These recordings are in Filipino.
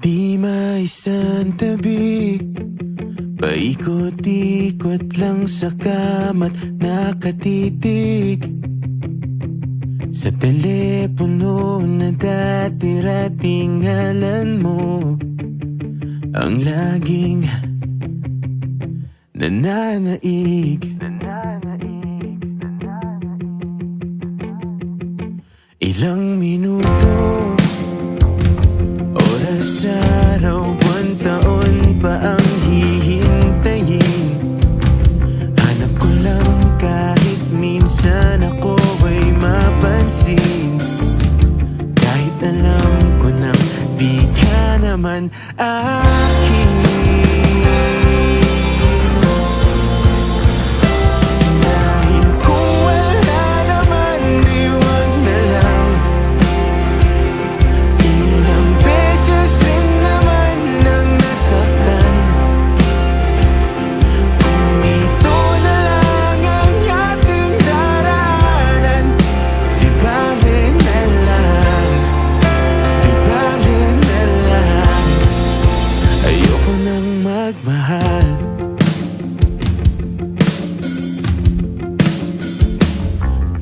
Di maisantabi, paikot-ikot lang sa kama't nakatitig sa telepono na dati-ratingalan mo ang laging nananaig. Ilang minuto, oras, araw, buwan, taon pa ang hihintayin. Hanap ko lang kahit minsan ako ay mapansin, kahit alam ko nang di ka naman akin.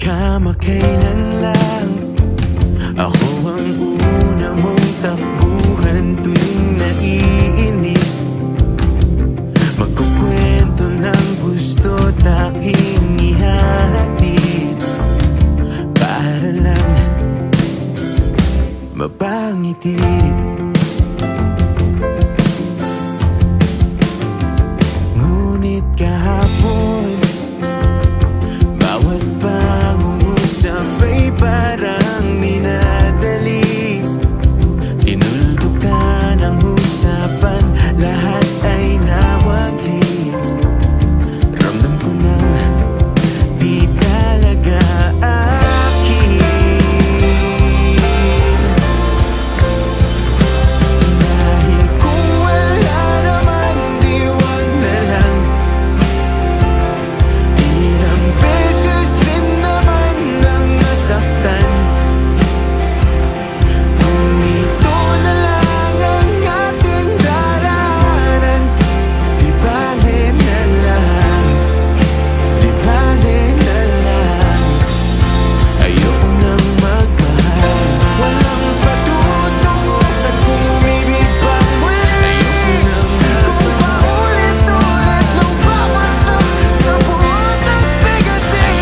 Kamakailan lang ako ang una mong takbuhan tuwing naiinip. Magkukwento ng gusto't aking ihahatid para lang mapangiti. Ngunit kahapon, bawat pangungusap ay parang minadali. Tinuldukan ang usapan, lahat ay nawaglit. Ramdam ko nang di talaga akin. Dahil kung wala naman, di wag na lang. Ilang beses rin naman nang nasaktan. Kung ito na lang ang ating dalanan, di bale na lang, di bale na lang. Ayoko nang magmahal, walang patutungo. At kung umibig pa muli, ayoko nang kung paulit-ulit lang bawat sa buwan at bigatin.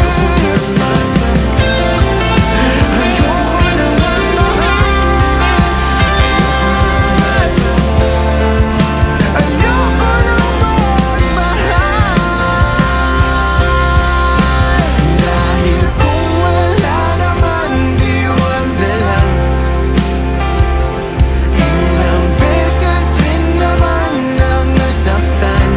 Ayoko nang magmahal, ayoko nang magmahal. Dahil kung wala naman, di wag na lang. Ilang beses rin naman nang nasaktan.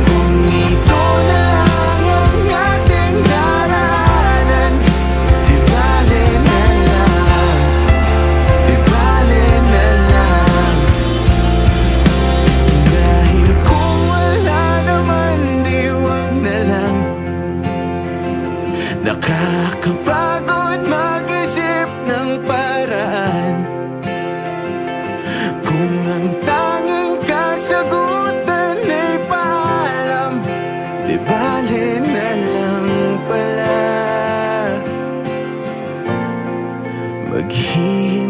Kung ito na lang ang ating daranan, di bale na lang, di bale na lang. Dahil kung wala naman, di wag na lang. Nakakapagod mag-isip ng paraan kung ang tanging kasagutan ay paalam, di bale na lang pala. Maghihintay